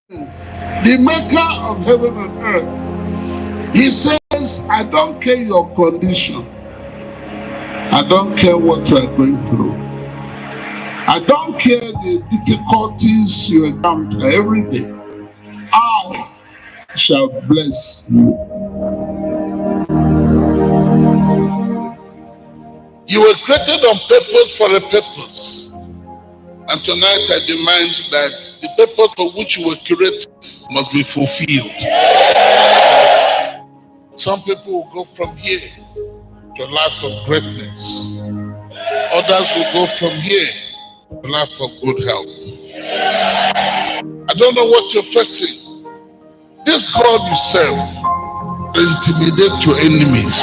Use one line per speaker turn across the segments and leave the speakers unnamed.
the maker of heaven and earth. He says, I don't care your condition. I don't care what you are going through. I don't care the difficulties you encounter every day. I shall bless you. You were created on purpose for a purpose. And tonight I demand that the purpose for which you were created must be fulfilled. Some people will go from here to a life of greatness. Others will go from here to a life of good health. I don't know what you're facing. This God you serve will intimidate your enemies.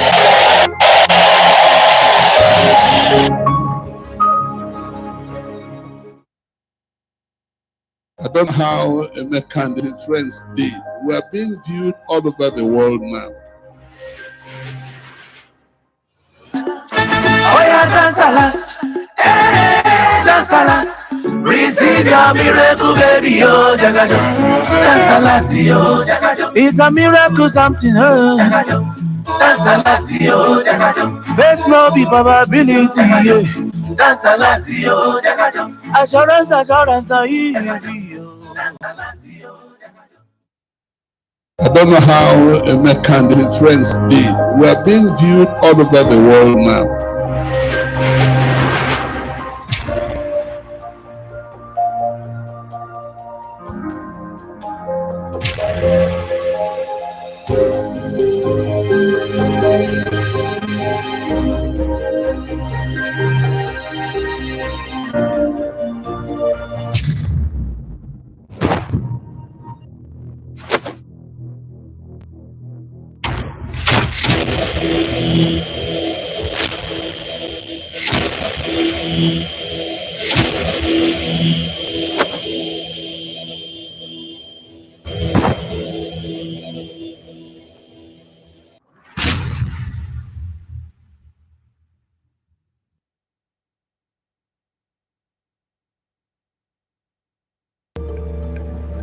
I don't know how Emeka and his friends did. We are being viewed all over the world now.
Oh yeah, dance a lot. Hey, dance a lot. Receive your miracle, baby, oh, jagajo. Dance a lot, yo, jagajo. It's a miracle, something, oh. Dance a lot, yo, jagajo. Faith no be probability, yeah. Dance a lot, yo, jagajo. Assurance, now you. Dance a lot, yo, jagajo.
I don't know how Emeka and his friends did. We are being viewed all over the world now.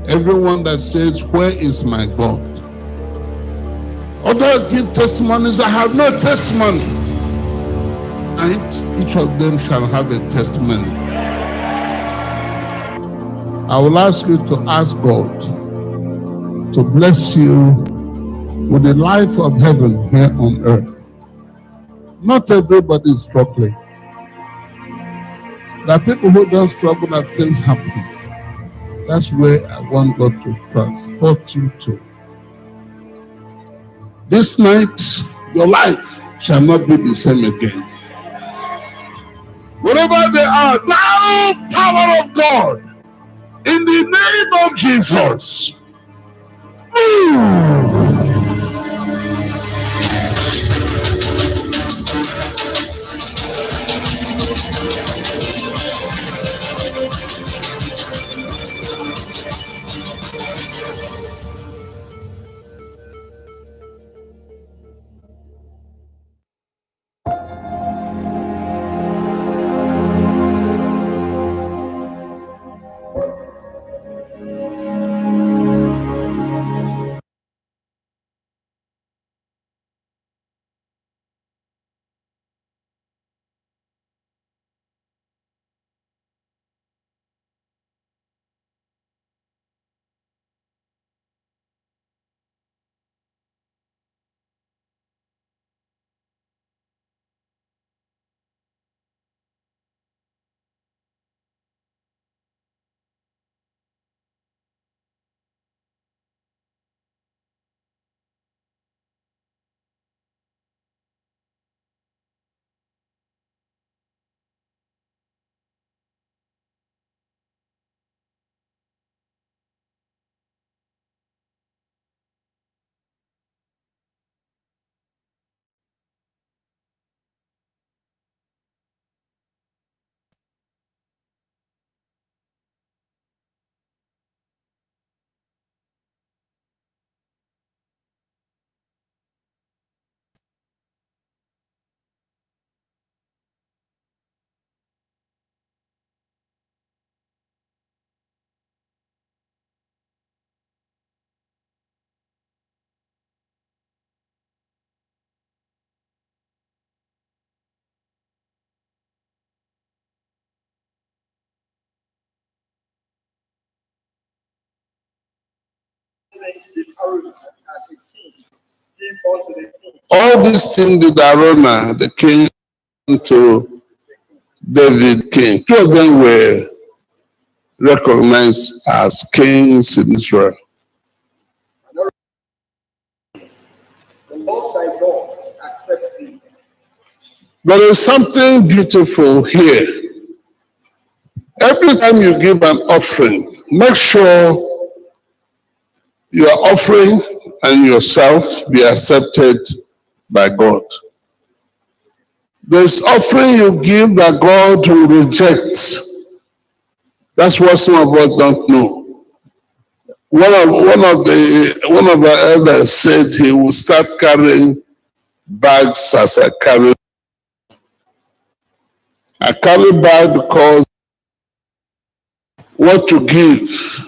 Everyone that says, where is my God? Others give testimonies. I have no testimony. And each of them shall have a testimony. I will ask you to ask God to bless you with the life of heaven here on earth. Not everybody is struggling. There are people who don't struggle that things happen. That's where I want God to transport you to. This night, your life shall not be the same again. Wherever they are, now power of God, in the name of Jesus.
things did Araunah as a king give unto the king.
All these things did Araunah, the king, to David king. Two of them were recognized as kings in Israel.
The Lord thy God accepts thee.
There is something beautiful here. Every time you give an offering, make sure your offering and yourself be accepted by God. There's offering you give that God will reject. That's what some of us don't know. One of our elders said he will start carrying bags as I carry. I carry bag because what to give.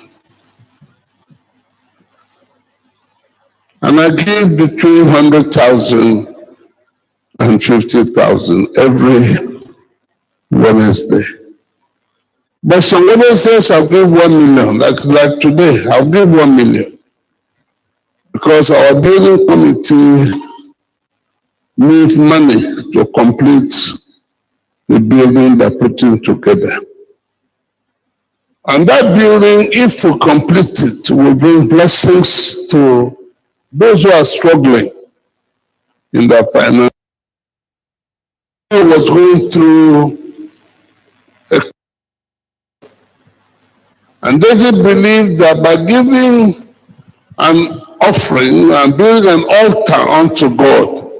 And I give between 100,000 and 50,000 every Wednesday. But some Wednesdays I'll give 1 million. Like today, I'll give 1 million. Because our building committee need money to complete the building they're putting together. And that building, if we complete it, will bring blessings to those who are struggling in their finance. I was going through and David believed that by giving an offering and building an altar unto God,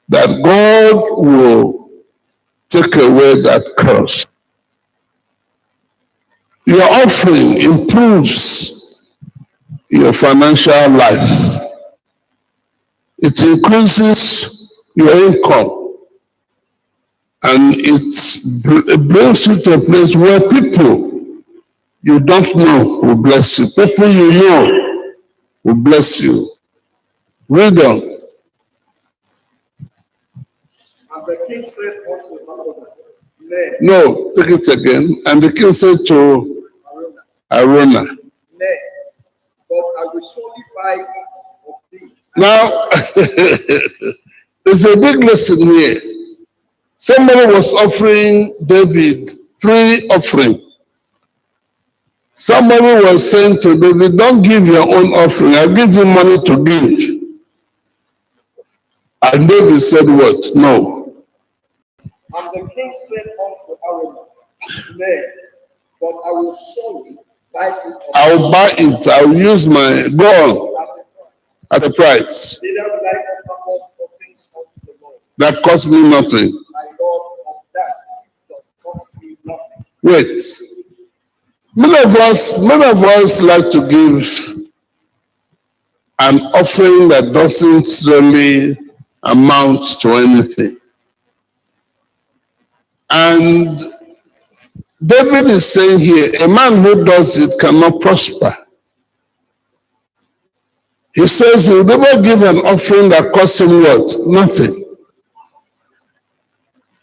that God will take away that curse. Your offering improves your financial life. It increases your income. And it brings you to a place where people you don't know will bless you. People you know will bless you. Read on.
And the king said unto Araunah, Nay.
No, take it again. And the king said to Araunah,
Nay, but I will surely buy it of thee.
Now, there's a big lesson here. Somebody was offering David 3 offerings. Somebody was saying to David, don't give your own offering. I'll give you money to give. And David said what? No.
And the king said unto Araunah, Nay, but I will surely buy it of thee.
I'll buy it. I'll use my gold at a price.
Neither will I offer aught of things unto the Lord.
That cost me nothing.
My Lord, of that doth cost me nothing.
Wait. Many of us like to give an offering that doesn't really amount to anything. And David is saying here, a man who does it cannot prosper. He says he'll never give an offering that costs him what? Nothing.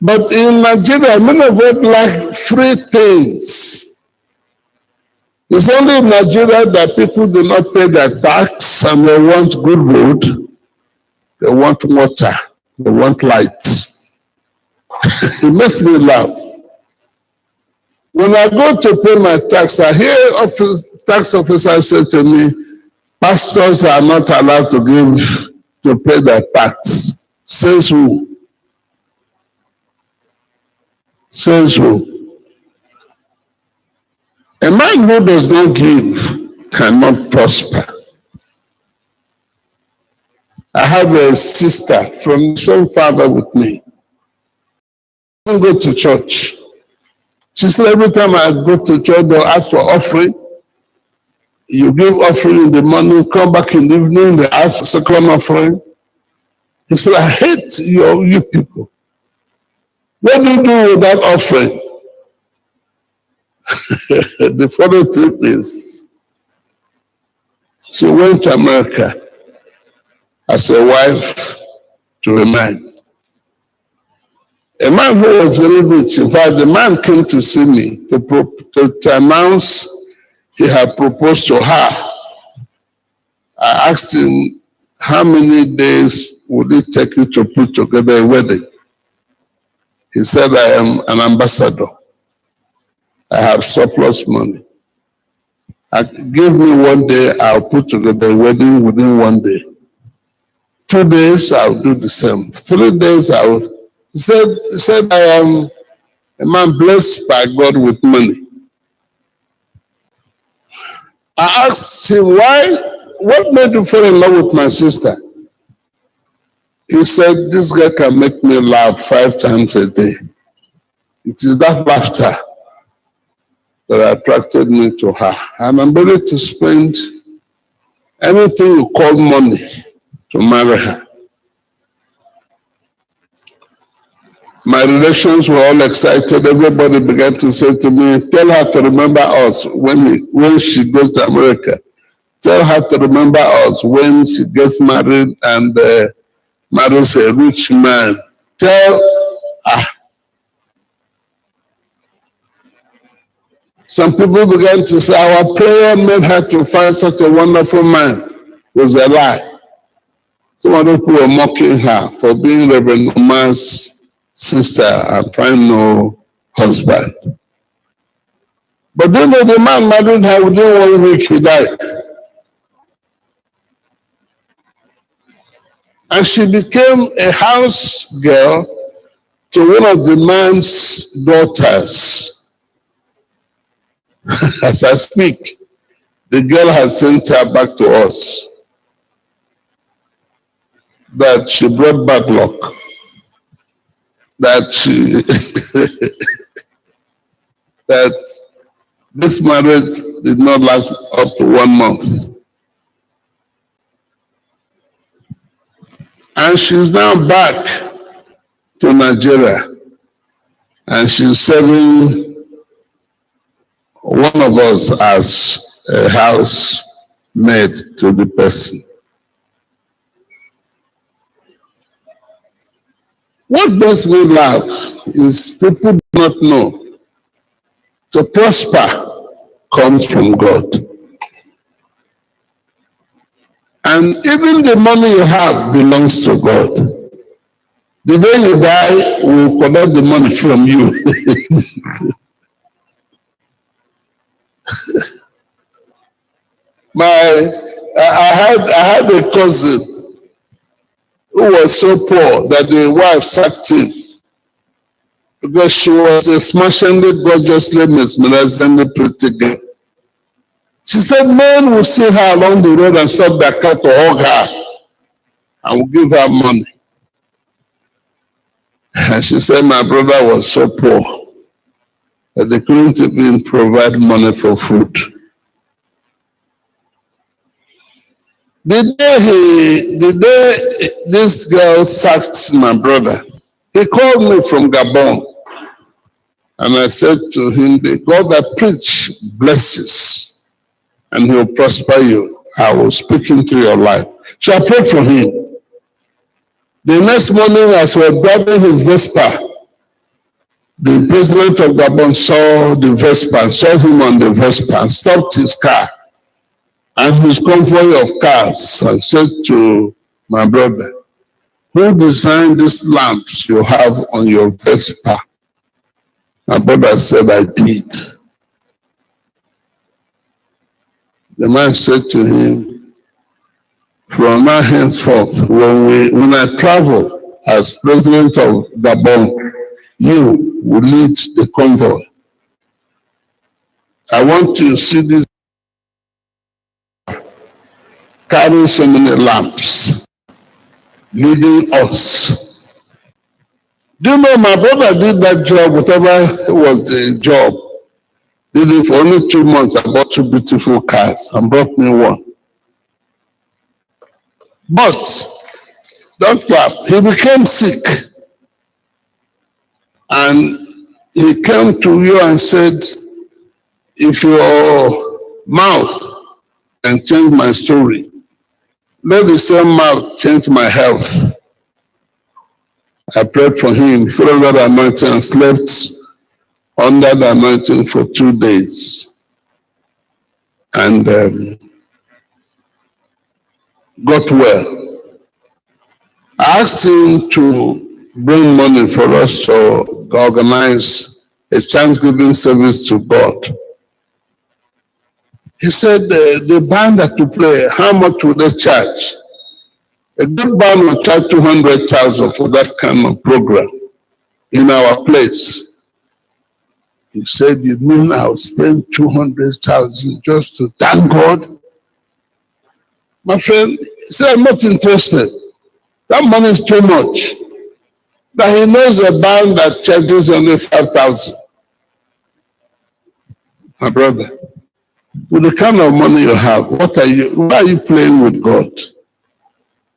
But in Nigeria, many of us like free things. It's only in Nigeria that people do not pay their tax and they want good road, they want water, they want light. It makes me laugh. When I go to pay my tax, I hear tax officer say to me, pastors are not allowed to pay their tax. Says who? Says who? A man who does not give cannot prosper. I have a sister from the same father with me. I don't go to church. She said every time I go to church, they'll ask for offering. You give offering in the morning, come back in the evening, they ask for second offering. He said, I hate you people. What do you do with that offering? The funny thing is, she went to America as a wife to a man. A man who was very rich. In fact, the man came to see me to announce he had proposed to her. I asked him, how many days would it take you to put together a wedding? He said, I am an ambassador. I have surplus money. Give me 1 day, I'll put together a wedding within 1 day. 2 days, I'll do the same. 3 days, I will. He said, I am a man blessed by God with money. I asked him, what made you fall in love with my sister? He said, this girl can make me laugh 5 times a day. It is that laughter that attracted me to her. And I'm ready to spend anything you call money to marry her. My relations were all excited. Everybody began to say to me, tell her to remember us when she goes to America. Tell her to remember us when she gets married and marries a rich man. Some people began to say our prayer made her to find such a wonderful man. It was a lie. Some other people were mocking her for being Reverend Uma's sister and find no husband. But then the man married her within 1 week, he died. And she became a house girl to one of the man's daughters. As I speak, the girl has sent her back to us. That she brought bad luck. That that this marriage did not last up to 1 month. And she's now back to Nigeria. And she's serving one of us as a housemaid to the person. What makes me laugh is people do not know. To prosper comes from God. And even the money you have belongs to God. The day you die, we'll collect the money from you. I had a cousin who was so poor that the wife sacked him because she was a smashingly, gorgeously mesmerizingly pretty girl. She said men will see her along the road and stop their car to hug her and will give her money. And she said my brother was so poor that they couldn't even provide money for food. The day this girl sacked my brother, he called me from Gabon. And I said to him, the God that preach blesses and he will prosper you. I will speak into your life. So I prayed for him. The next morning, as we were driving his Vespa, the president of Gabon saw the Vespa and saw him on the Vespa and stopped his car and his convoy of cars and said to my brother, who designed these lamps you have on your Vespa? My brother said, I did. The man said to him, from now henceforth, when I travel as president of Gabon, you will lead the convoy. I want to see this carrying so many lamps, leading us. Do you know my brother did that job, whatever was the job, did it for only 2 months. I bought 2 beautiful cars and brought me one. But, don't clap, he became sick. And he came to you and said, if your mouth can change my story, let the same mouth change my health. I prayed for him, followed that anointing and slept under the anointing for 2 days. And got well. I asked him to bring money for us to organize a Thanksgiving service to God. He said, the band that to play, how much would they charge? A good band will charge 200,000 for that kind of program in our place. He said, you mean I'll spend 200,000 just to thank God? My friend, he said, I'm not interested. That money is too much. That he knows a band that charges only 5,000. My brother, with the kind of money you have, why are you playing with God?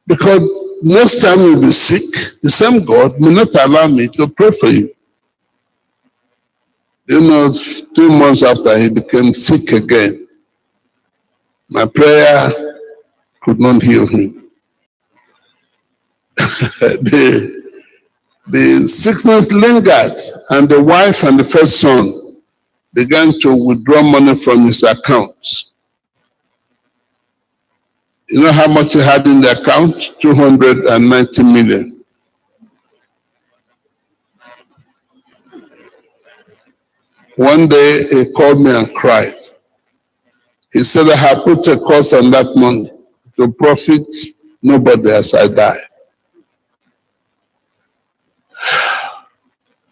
Because next time you'll be sick, the same God may not allow me to pray for you. You know, 2 months after he became sick again, my prayer could not heal him. The sickness lingered, and the wife and the first son began to withdraw money from his accounts. You know how much he had in the account? 290 million. One day he called me and cried. He said, I have put a cost on that money to profit nobody as I die.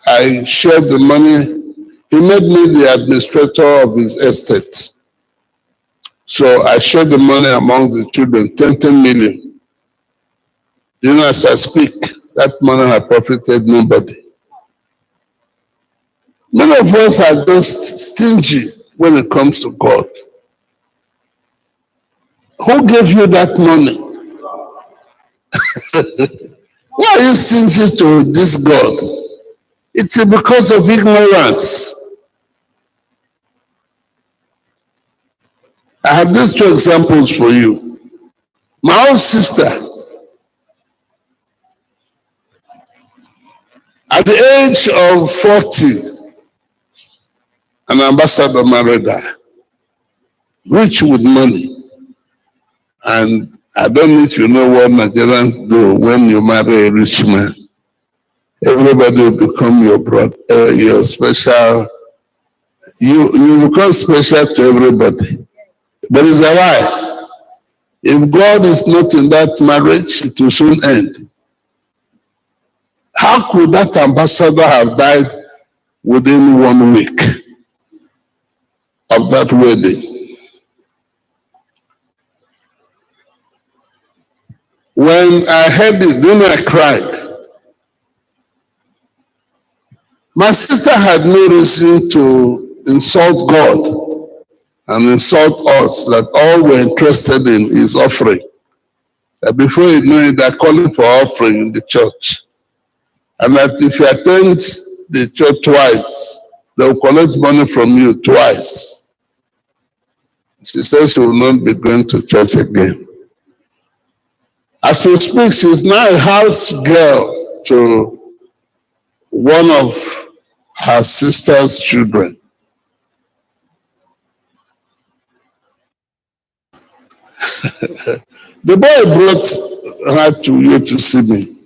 I shared the money. He made me the administrator of his estate. So I shared the money among the children, 10 million. You know, as I speak, that money has profited nobody. Many of us are just stingy when it comes to God. Who gave you that money? Why are you stingy to this God? It's because of ignorance. I have these 2 examples for you. My own sister, at the age of 40, an ambassador married her, rich with money. And I don't know if you know what Nigerians do when you marry a rich man. Everybody will become your brother, your special. You become special to everybody. But it's a lie. If God is not in that marriage, it will soon end. How could that ambassador have died within 1 week of that wedding? When I heard it, then I cried. My sister had no reason to insult God and insult us that all we're interested in is offering. That before you know it, they're calling for offering in the church. And that if you attend the church twice, they'll collect money from you twice. She says she will not be going to church again. As we speak, she's now a house girl to one of her sister's children. The boy brought her to you to see me.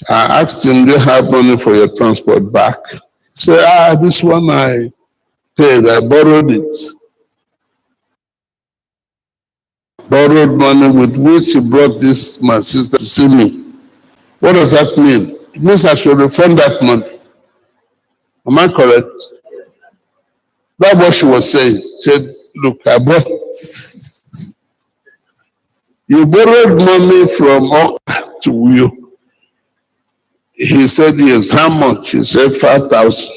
I asked him, do you have money for your transport back? He said, this one I paid, I borrowed it. Borrowed money with which he brought this, my sister, to see me. What does that mean? It means I should refund that money. Am I correct? That's what she was saying. She said, look, I bought. You borrowed money from Oka to you. He said, yes. How much? He said, 5,000.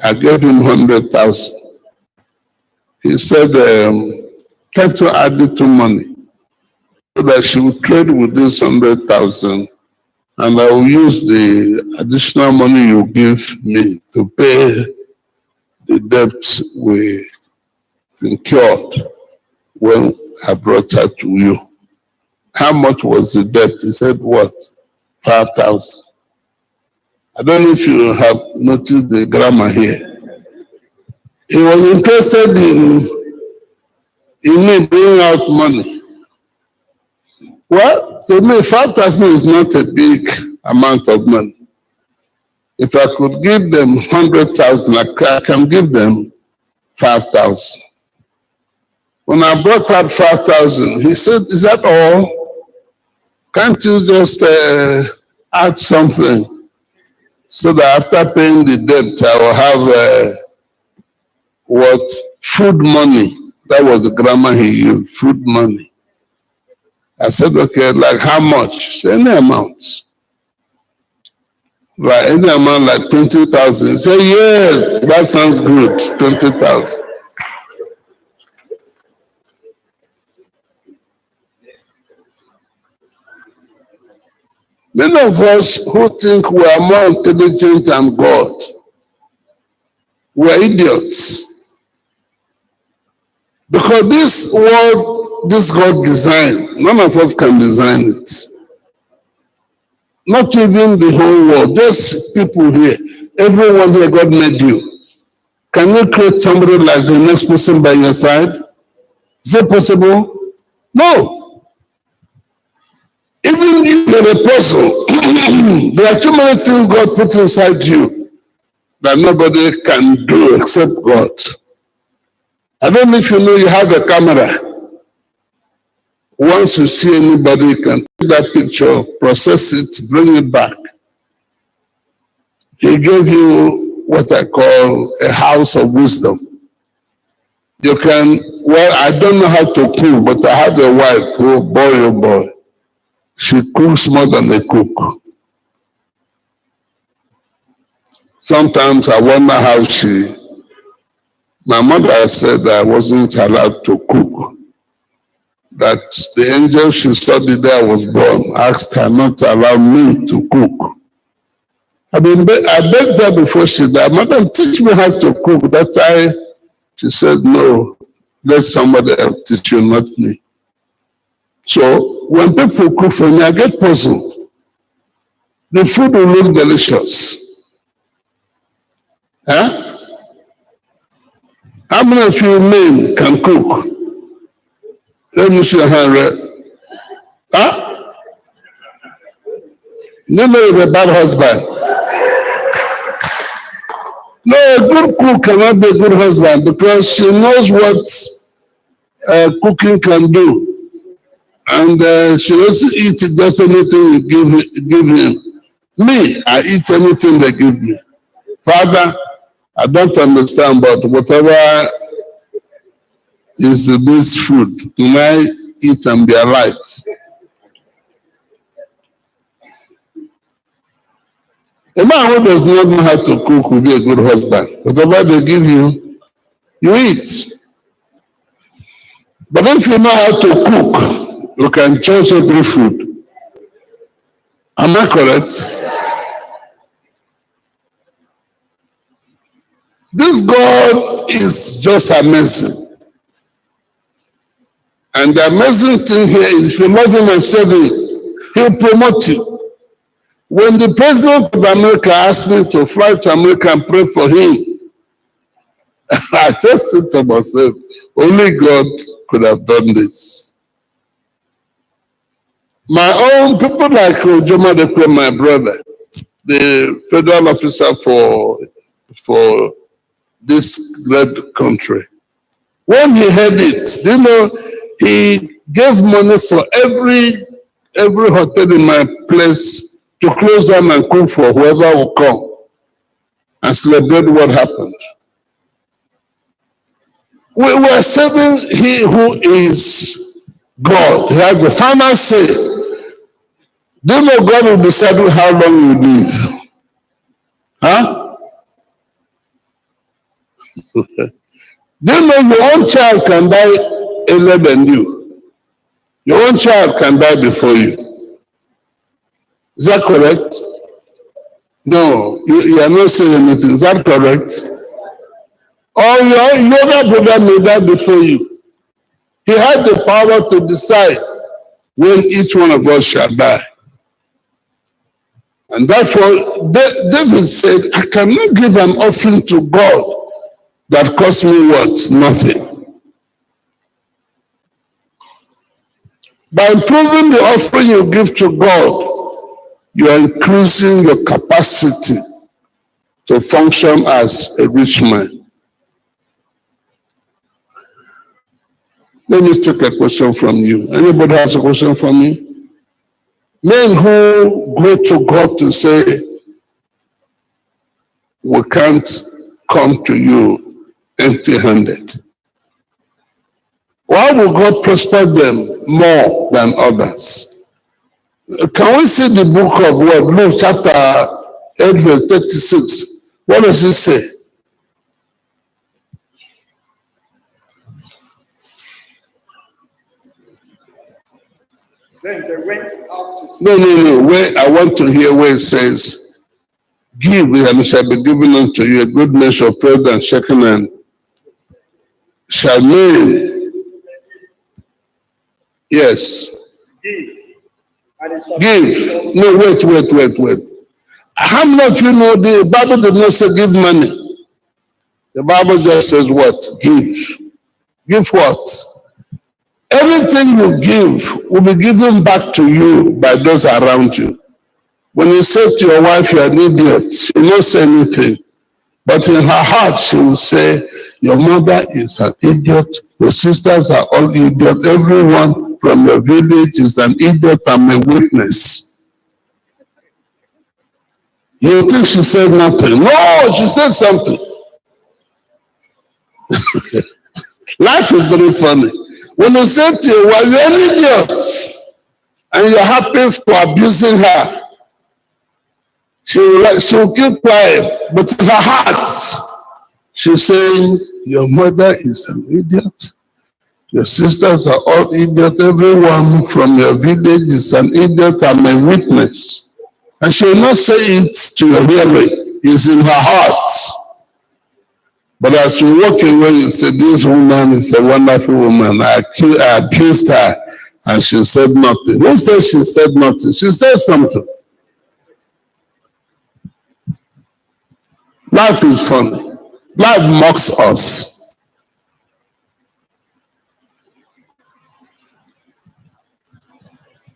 I gave him 100,000. He said, try to add it to money so that she will trade with this 100,000, and I will use the additional money you give me to pay the debt we incurred when I brought her to you. How much was the debt? He said, what? 5,000. I don't know if you have noticed the grammar here. He was interested in You may bring out money. Well, to me, 5,000 is not a big amount of money. If I could give them 100,000, I can give them 5,000. When I brought out 5,000, he said, "Is that all? Can't you just add something so that after paying the debt, I will have food money?" That was the grammar he used, food money. I said, "Okay, like how much?" He said, "Any amount." Like any amount, like 20,000. He said, "Yeah, that sounds good, 20,000. Many of us who think we are more intelligent than God, we are idiots. Because this world, this God designed, none of us can design it. Not even the whole world, just people here. Everyone here, God made you. Can you create somebody like the next person by your side? Is it possible? No. Even if you're a person, there are too many things God put inside you that nobody can do except God. I don't know if you know you have a camera. Once you see anybody, you can take that picture, process it, bring it back. He gave you what I call a house of wisdom. You can, well, I don't know how to cook, but I have a wife who, oh boy, she cooks more than a cook. Sometimes I wonder how my mother said that I wasn't allowed to cook. That the angel she saw the day I was born asked her not to allow me to cook. I begged her before she died, "Madam, teach me how to cook." She said, "No, let somebody else teach you, not me." So when people cook for me, I get puzzled. The food will look delicious. Huh? How many of you men can cook? Let me see your hand. Huh? You know you're a bad husband. No, a good cook cannot be a good husband because she knows what cooking can do. And she doesn't eat just anything you give him. Me, I eat anything they give me. Father, I don't understand, but whatever is the best food, do I eat and be alive? A man who does not know how to cook will be a good husband. Whatever they give you, you eat. But if you know how to cook, you can choose every food. Am I correct? This God is just amazing. And the amazing thing here is if you love him and serve him, he'll promote you. When the president of America asked me to fly to America and pray for him, I just said to myself, only God could have done this. My own people like Joma Dekwe, my brother, the federal officer for this great country. When he heard it, you know, he gave money for every hotel in my place to close down and cook for whoever will come and celebrate what happened. We were serving he who is God. He has the final say. Do you know God will decide how long you live? Huh? Do you know your own child can die earlier than you? Your own child can die before you. Is that correct? No, you are not saying anything. Is that correct? Or your other brother may die before you. He had the power to decide when each one of us shall die. And therefore, David said, I cannot give an offering to God that costs me what? Nothing. By improving the offering you give to God, you are increasing your capacity to function as a rich man. Let me take a question from you. Anybody has a question for me? Men who go to God to say, we can't come to you empty-handed. Why will God prosper them more than others? Can we see the book of Luke chapter 8 verse 36? What does it say?
Then they went out to see.
No. Where I want to hear where it says, give and it shall be given unto you, a good measure, prayed and shaken and shall men. Yes.
Give. And it shall
Give. No, wait. How many of you know the Bible does not say give money? The Bible just says what? Give. Give what? Everything you give will be given back to you by those around you. When you say to your wife, you're an idiot, she will not say anything. But in her heart, she will say, your mother is an idiot. Your sisters are all idiots. Everyone from your village is an idiot. I'm a witness. You think she said nothing? No, she said something. Life is very funny. When you say to your wife, you're an idiot, and you're happy for abusing her, she will keep quiet. But in her heart, she's saying, your mother is an idiot. Your sisters are all idiots. Everyone from your village is an idiot. I'm a witness. And she will not say it to your hearing. It's in her heart. But as you walk away, you say, this woman is a wonderful woman. I accused her and she said nothing. Who said she said nothing? She said something. Life is funny. Life mocks us.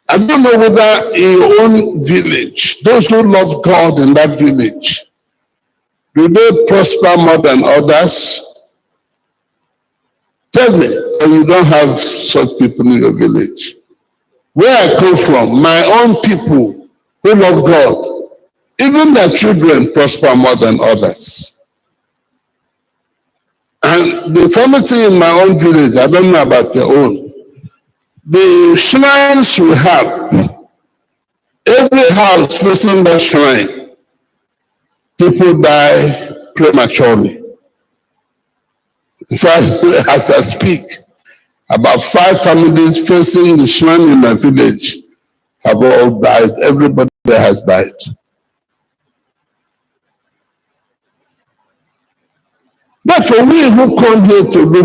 I don't know whether in your own village, those who love God in that village, do they prosper more than others? Tell me, and you don't have such people in your village. Where I come from, my own people who love God, even their children prosper more than others. And the funny thing in my own village, I don't know about your own, the shrines we have, every house facing that shrine, people die prematurely. In fact, as I speak, about 5 families facing the shrine in my village have all died. Everybody has died. But for we who come here to look